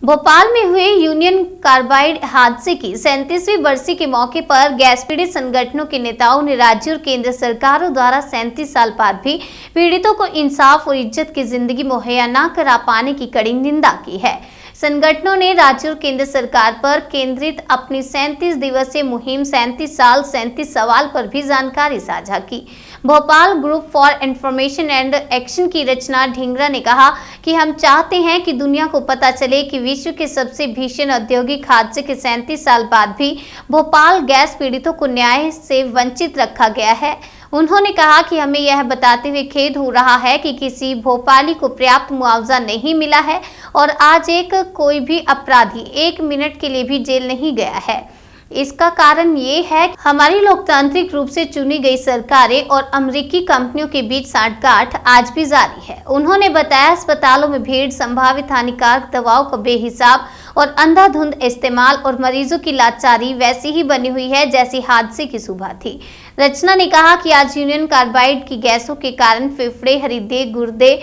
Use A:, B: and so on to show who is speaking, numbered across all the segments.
A: भोपाल में हुए union carbide हादसे की 37वीं बरसी के मौके पर गैस पीड़ित संगठनों के नेताओं ने राज्य और केंद्र सरकारों द्वारा 37 साल बाद भी पीड़ितों को इंसाफ और इज्जत की जिंदगी मुहैया न करा पाने की कड़ी निंदा की है। संगठनों ने राज्य और केंद्र सरकार पर केंद्रित अपनी 37 दिवसीय मुहिम 37 साल 37 सवाल पर भी जानकारी साझा की। Bhopal group for information and action की रचना ढींगरा ने कहा कि हम चाहते हैं कि दुनिया को पता चले कि विश्व के सबसे भीषण औद्योगिक हादसे के 37 साल बाद भी भोपाल गैस पीड़ितों को न्याय से वंचित रखा गया है। उन्होंने कहा कि हमें यह बताते हुए खेद हो रहा है कि किसी भोपाली को पर्याप्त मुआवजा नहीं मिला है और आज कोई भी अपराधी 1 मिनट के लिए भी जेल नहीं गया है। इसका कारण ये है कि हमारी लोकतांत्रिक रूप से चुनी गई सरकारें और अमेरिकी कंपनियों के बीच सांठगांठ आज भी जारी है। उन्होंने बताया अस्पतालों में भीड़, संभावित हानिकारक दवाओं का बेहिसाब और अंधाधुंध इस्तेमाल और मरीजों की लाचारी वैसी ही बनी हुई है जैसी हादसे की सुबह थी। रचना ने कहा कि आज यूनियन कार्बाइड की गैसों के कारण फेफड़े, हृदय, गुर्दे,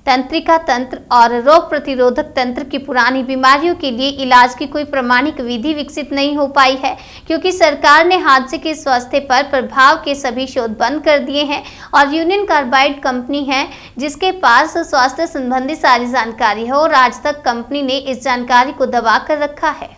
A: तंत्रिका तंत्र और रोग प्रतिरोधक तंत्र की पुरानी बीमारियों के लिए इलाज की कोई प्रमाणिक विधि विकसित नहीं हो पाई है, क्योंकि सरकार ने हादसे के स्वास्थ्य पर प्रभाव के सभी शोध बंद कर दिए हैं और यूनियन कार्बाइड कंपनी है जिसके पास स्वास्थ्य संबंधी सारी जानकारी है और आज तक कंपनी ने इस जानकारी को दबा कर रखा है।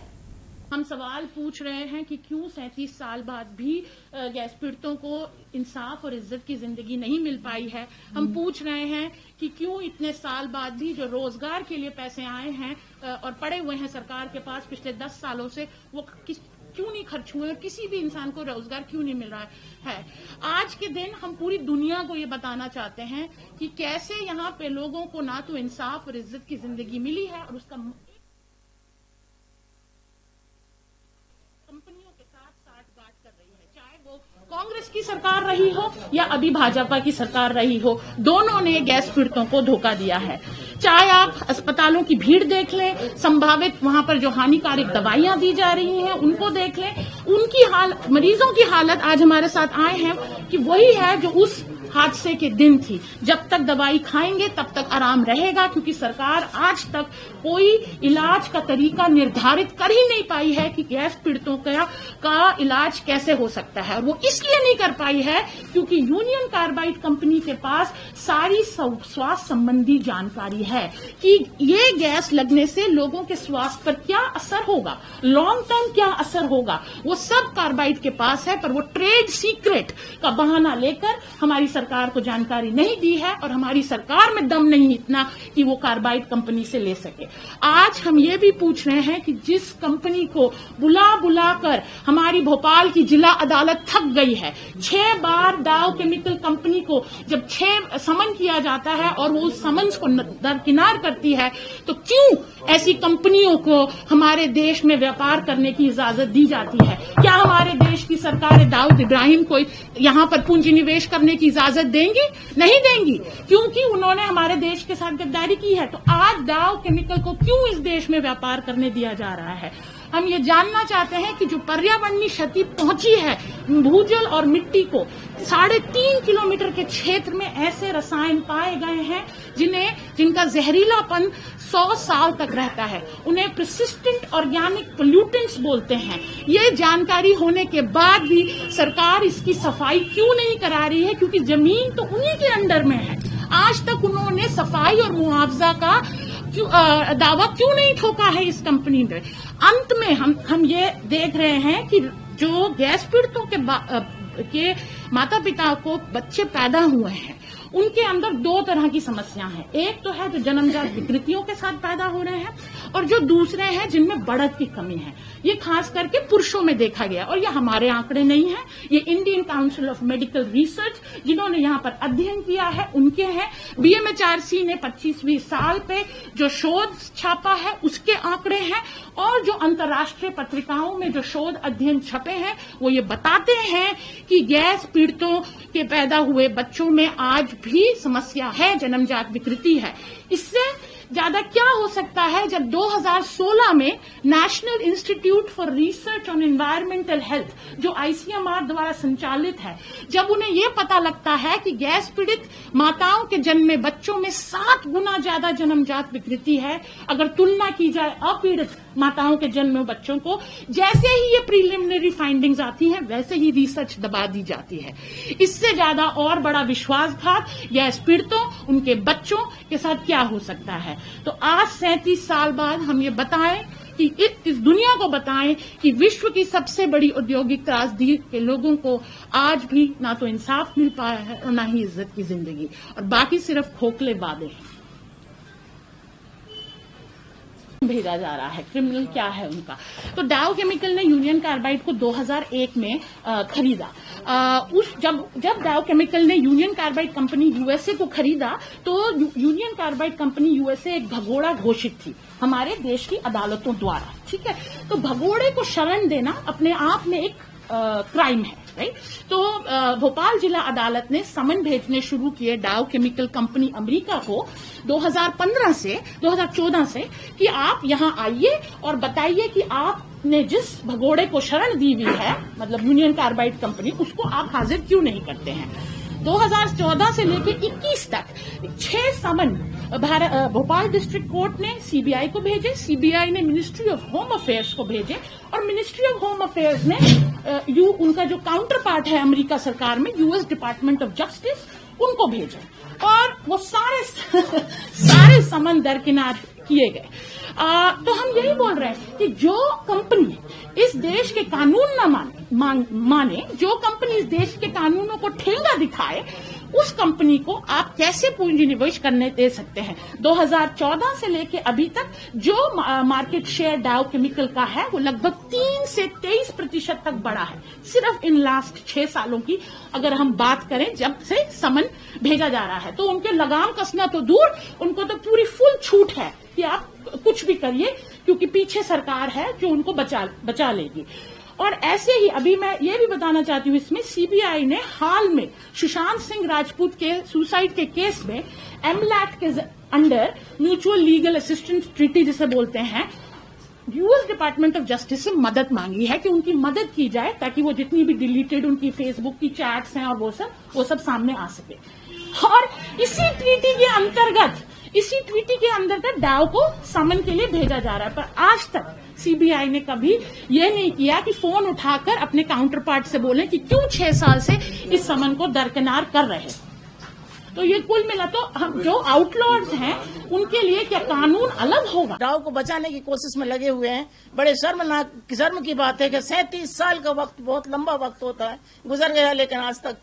B: हम सवाल पूछ रहे हैं कि क्यों 37 साल बाद भी गैस पीड़ितों को इंसाफ और इज्जत की जिंदगी नहीं मिल पाई है। हम पूछ रहे हैं कि क्यों इतने साल बाद भी जो रोजगार के लिए पैसे आए हैं और पड़े हुए हैं सरकार के पास पिछले 10 सालों से, वो क्यों नहीं खर्च हुए और किसी भी इंसान को रोजगार क्यों नहीं मिल रहा है। आज के दिन हम पूरी दुनिया को ये बताना चाहते हैं कि कैसे यहाँ पे लोगों को ना तो इंसाफ और इज्जत की जिंदगी मिली है और उसका कंपनियों के साथ साठगांठ कर रही है, चाहे वो कांग्रेस की सरकार रही हो या अभी भाजपा की सरकार रही हो, दोनों ने गैस पीड़ितों को धोखा दिया है। चाहे आप अस्पतालों की भीड़ देख लें, संभावित वहां पर जो हानिकारक दवाइयां दी जा रही हैं उनको देख लें, उनकी मरीजों की हालत आज हमारे साथ आए हैं कि वही है जो उस हादसे के दिन थी। जब तक दवाई खाएंगे तब तक आराम रहेगा, क्योंकि सरकार आज तक कोई इलाज का तरीका निर्धारित कर ही नहीं पाई है कि गैस पीड़ितों का इलाज कैसे हो सकता है। और वो इसलिए नहीं कर पाई है क्योंकि यूनियन कार्बाइड कंपनी के पास सारी स्वास्थ्य संबंधी जानकारी है कि ये गैस लगने से लोगों के स्वास्थ्य पर क्या असर होगा, लॉन्ग टर्म क्या असर होगा, वो सब कार्बाइड के पास है। पर वो ट्रेड सीक्रेट का बहाना लेकर हमारी सरकार को जानकारी नहीं दी है और हमारी सरकार में दम नहीं इतना कि वो कार्बाइड कंपनी से ले सके। आज हम ये भी पूछ रहे हैं कि जिस कंपनी को बुला कर हमारी भोपाल की जिला अदालत थक गई है, 6 बार डाव केमिकल कंपनी को जब 6 समन किया जाता है और वो उस समन्स को दरकिनार करती है, तो क्यों ऐसी कंपनियों को हमारे देश में व्यापार करने की इजाजत दी जाती है? क्या हमारे देश की सरकार दाऊद इब्राहिम को यहां पर पूंजी निवेश करने की इजाजत देंगी? नहीं देंगी, क्योंकि उन्होंने हमारे देश के साथ गद्दारी की है। तो आज डाव केमिकल को क्यों इस देश में व्यापार करने दिया जा रहा है? हम ये जानना चाहते हैं कि जो पर्यावरणीय क्षति पहुंची है भूजल और मिट्टी को, 3.5 किलोमीटर के क्षेत्र में ऐसे रसायन पाए गए हैं जिनका जहरीलापन 100 साल तक रहता है। उन्हें प्रसिस्टेंट ऑर्गेनिक पोल्यूटेंट्स बोलते हैं। ये जानकारी होने के बाद भी सरकार इसकी सफाई क्यों नहीं करा रही है? क्योंकि जमीन तो उन्हीं के अंडर में है। आज तक उन्होंने सफाई और मुआवजा का दावा क्यों नहीं ठोका है इस कंपनी में? अंत में हम ये देख रहे हैं कि जो गैस पीड़ितों के माता पिता को बच्चे पैदा हुए हैं, उनके अंदर 2 तरह की समस्या है। एक तो है जो जन्मजात विकृतियों के साथ पैदा हो रहे हैं और जो दूसरे हैं जिनमें बढ़त की कमी है। ये खास करके पुरुषों में देखा गया और ये हमारे आंकड़े नहीं है, ये Indian council of medical research जिन्होंने यहाँ पर अध्ययन किया है उनके हैं। BMHRC ने 25वीं साल पे जो शोध छापा है उसके आंकड़े हैं और जो अंतर्राष्ट्रीय पत्रिकाओं में जो शोध अध्ययन छपे हैं वो ये बताते हैं कि गैस पीड़ितों के पैदा हुए बच्चों में आज भी समस्या है, जन्मजात विकृति है। इससे ज्यादा क्या हो सकता है जब 2016 में national institute for research on environmental health जो ICMR द्वारा संचालित है, जब उन्हें यह पता लगता है कि गैस पीड़ित माताओं के जन्म में बच्चों में 7 गुना ज्यादा जन्मजात विकृति है अगर तुलना की जाए अपीड़ित माताओं के जन्म में बच्चों को, जैसे ही ये प्रीलिमिनरी फाइंडिंग्स आती हैं वैसे ही रिसर्च दबा दी जाती है। इससे ज्यादा और बड़ा विश्वासघात गैस पीड़ितों, उनके बच्चों के साथ क्या हो सकता है। तो आज 37 साल बाद हम ये बताएं कि इस दुनिया को बताएं कि विश्व की सबसे बड़ी औद्योगिक त्रासदी के लोगों को आज भी ना तो इंसाफ मिल पाया है और ना ही इज्जत की जिंदगी, और बाकी सिर्फ खोखले वादे हैं। भेजा जा रहा है, क्रिमिनल क्या है उनका। तो डाउ केमिकल ने यूनियन कार्बाइड को 2001 में खरीदा। जब डाउ केमिकल ने यूनियन कार्बाइड कंपनी USA को खरीदा तो यूनियन कार्बाइड कंपनी USA एक भगोड़ा घोषित थी हमारे देश की अदालतों द्वारा, ठीक है। तो भगोड़े को शरण देना अपने आप में एक क्राइम है, राइट। तो भोपाल जिला अदालत ने समन भेजने शुरू किए डाउ केमिकल कंपनी अमेरिका को 2014 से कि आप यहां आइए और बताइए कि आपने जिस भगोड़े को शरण दी हुई है, मतलब यूनियन कार्बाइड कंपनी, उसको आप हाजिर क्यों नहीं करते हैं। 2014 से लेकर 21 तक 6 समन भोपाल डिस्ट्रिक्ट कोर्ट ने CBI को भेजे, CBI ने मिनिस्ट्री ऑफ होम अफेयर्स को भेजे, और मिनिस्ट्री ऑफ होम अफेयर्स ने उनका जो काउंटर पार्ट है अमेरिका सरकार में, US डिपार्टमेंट ऑफ जस्टिस, उनको भेजे, और वो सारे समन दरकिनार किए गए। तो हम यही बोल रहे हैं कि जो कंपनी इस देश के कानून न माने, जो कंपनी इस देश के कानूनों को ठेंगा दिखाए, उस कंपनी को आप कैसे पूंजी निवेश करने दे सकते हैं। 2014 से लेके अभी तक जो मार्केट शेयर डाउ केमिकल का है वो लगभग 3 से 23% तक बढ़ा है, सिर्फ इन लास्ट 6 सालों की अगर हम बात करें, जब से समन भेजा जा रहा है। तो उनके लगाम कसना तो दूर, उनको तो पूरी फुल छूट है कि आप कुछ भी करिए, क्योंकि पीछे सरकार है जो उनको बचा लेगी। और ऐसे ही अभी मैं ये भी बताना चाहती हूँ, इसमें CBI ने हाल में सुशांत सिंह राजपूत के सुसाइड के केस में MLAT के under mutual legal assistance treaty जिसे बोलते हैं, US डिपार्टमेंट ऑफ जस्टिस से मदद मांगी है कि उनकी मदद की जाए ताकि वो जितनी भी डिलीटेड उनकी फेसबुक की चैट्स हैं और वो सब सामने आ सके। और इसी ट्रीटी के अंतर्गत डाउ को समन के लिए भेजा जा रहा है, पर आज तक CBI ने कभी यह नहीं किया कि फोन उठाकर अपने काउंटर पार्ट से बोले कि क्यों 6 साल से इस समन को दरकिनार कर रहे हैं। तो ये कुल मिला तो हम जो आउटलॉर्ड्स हैं उनके लिए क्या कानून अलग होगा।
C: डाउ को बचाने की कोशिश में लगे हुए हैं। बड़े शर्म की बात है कि 37 साल का वक्त बहुत लंबा वक्त होता है, गुजर गया, लेकिन आज तक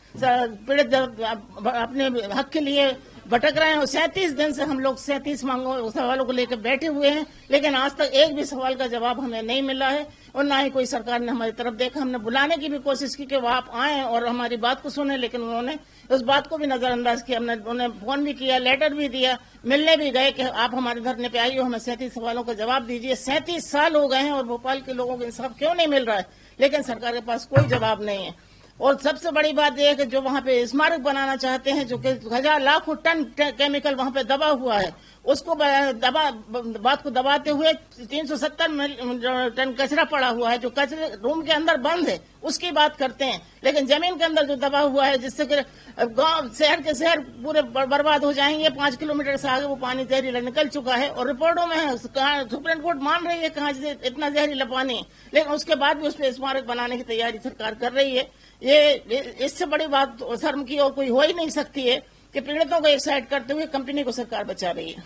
C: पीड़ित अपने हक के लिए भटक रहे हैं। 37 दिन से हम लोग 37 सवालों को लेकर बैठे हुए हैं, लेकिन आज तक एक भी सवाल का जवाब हमें नहीं मिला है, और ना ही कोई सरकार ने हमारी तरफ देखा। हमने बुलाने की भी कोशिश की कि वो आप आए और हमारी बात को सुने, लेकिन उन्होंने उस बात को भी नजरअंदाज किया। हमने उन्हें फोन भी किया, लेटर भी दिया, मिलने भी गए कि आप हमारे धरने पे आइए, हमें 37 सवालों का जवाब दीजिए। 37 साल हो गए हैं और भोपाल के लोगों को इंसाफ क्यों नहीं मिल रहा है, लेकिन सरकार के पास कोई जवाब नहीं है। और सबसे बड़ी बात यह है कि जो वहां पे स्मारक बनाना चाहते हैं, जो कि 1000 लाखों टन केमिकल वहां पे दबा हुआ है, उसको बात को दबाते हुए 370 टन कचरा पड़ा हुआ है, जो कचरे रूम के अंदर बंद है, उसकी बात करते हैं। लेकिन जमीन के अंदर जो दबा हुआ है, जिससे कि गांव शहर के शहर पूरे बर्बाद हो जाएंगे। 5 किलोमीटर से आगे वो पानी जहरीला निकल चुका है, और रिपोर्टों में है, सुप्रीम कोर्ट मान रही है कहाँ से इतना जहरीला पानी है, लेकिन उसके बाद भी उस पर स्मारक बनाने की तैयारी सरकार कर रही है। ये इससे बड़ी बात शर्म की और कोई हो ही नहीं सकती है कि पीड़ितों को एक साइड करते हुए कंपनी को सरकार बचा रही है।